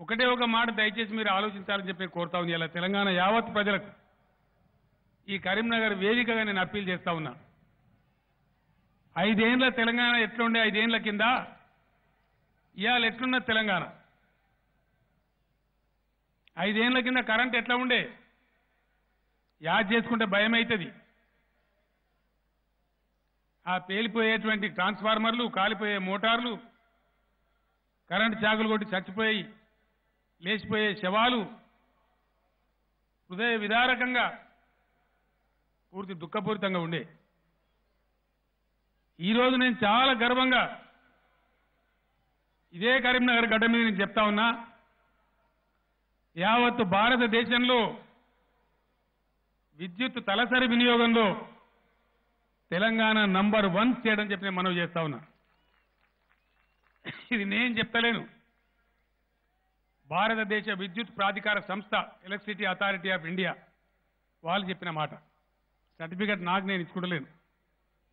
ఒకటే ఒక మాట దయచేసి మీరు ఆలోచించాలని చెప్పి కోరుతా ఉంది. ఇలా తెలంగాణ యావత్ ప్రజలకు ఈ కరీంనగర్ వేదికగా నేను అప్పీల్ చేస్తా ఉన్నా. 5 ఏళ్ల తెలంగాణ ఎట్లుండే 5 ఏళ్ల కింద ఇవాళ ఎట్లున్న తెలంగాణ, 5 ఏళ్ల కింద కరెంట్ ఎట్లా ఉండే యాద్ చేసుకుంటే భయం అవుతుంది. ఆ పేలిపోయేటువంటి ట్రాన్స్ఫార్మర్లు, కాలిపోయే మోటార్లు, కరెంటు చాకులు కొట్టి చచ్చిపోయి లేచిపోయే శవాలు, హృదయ విదారకంగా పూర్తి దుఃఖపూరితంగా ఉండే. ఈరోజు నేను చాలా గర్వంగా ఇదే కరీంనగర్ గడ్డ మీద నేను చెప్తా ఉన్నా, యావత్తు భారతదేశంలో విద్యుత్ తలసరి వినియోగంలో తెలంగాణ నంబర్ 1 స్టేట్ అని చెప్పి నేను మనవి చేస్తా ఉన్నా. ఇది నేను చెప్తలేను, భారతదేశ విద్యుత్ ప్రాధికార సంస్థ ఎలక్ట్రిసిటీ అథారిటీ ఆఫ్ ఇండియా వాళ్ళు చెప్పిన మాట. సర్టిఫికెట్ నాకు నేను ఇచ్చుకోవట్లేను,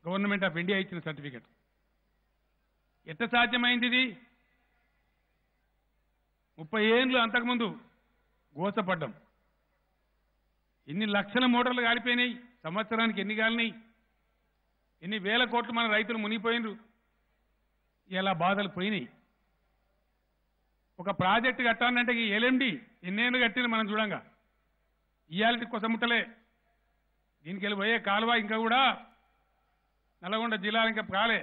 గవర్నమెంట్ ఆఫ్ ఇండియా ఇచ్చిన సర్టిఫికెట్. ఎట్లా సాధ్యమైంది ఇది? 30 ఏళ్ళు అంతకుముందు గోసపడ్డం. ఎన్ని లక్షల మోటార్లు కాలిపోయినాయి, సంవత్సరానికి ఎన్ని కాలినాయి, ఎన్ని వేల కోట్లు మన రైతులు మునిగిపోయినరు. ఇలా బాధలు పోయినాయి. ఒక ప్రాజెక్టు కట్టాలంటే ఈ ఎల్ఎండి ఎన్నేళ్ళు కట్టిన మనం చూడంగా ఇయాలటి కొసముట్టలే. దీనికి వెళ్ళి పోయే కాలువ ఇంకా కూడా నల్గొండ జిల్లాలో ఇంకా కాలే,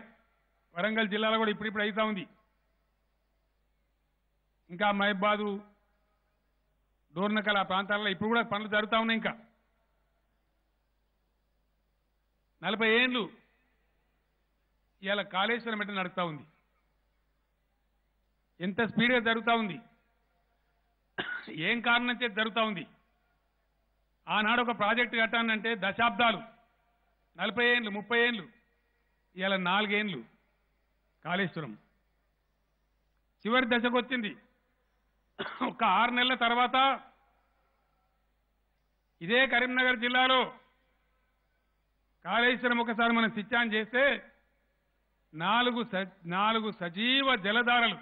వరంగల్ జిల్లాలో కూడా ఇప్పుడిప్పుడు అవుతా ఉంది. ఇంకా మహబాదు, డోర్నకల్ ఆ ప్రాంతాల్లో ఇప్పుడు కూడా పనులు జరుగుతూ ఉన్నాయి. ఇంకా 40 ఏళ్ళు ఇవాళ కాళేశ్వరం ఎట్లా నడుస్తూ ఉంది, ఎంత స్పీడ్గా జరుగుతూ ఉంది, ఏం కారణం చేతి జరుగుతూ ఉంది. ఆనాడు ఒక ప్రాజెక్టు కట్టానంటే దశాబ్దాలు, 40 ఏళ్ళు 30 ఏళ్ళు, ఇవాళ 4 ఏళ్ళు కాళేశ్వరం చివరి దశకు వచ్చింది. ఒక 6 నెలల తర్వాత ఇదే కరీంనగర్ జిల్లాలో కాళేశ్వరం ఒకసారి మనం స్విచ్ ఆన్ చేస్తే 4 సజీవ జలధారలు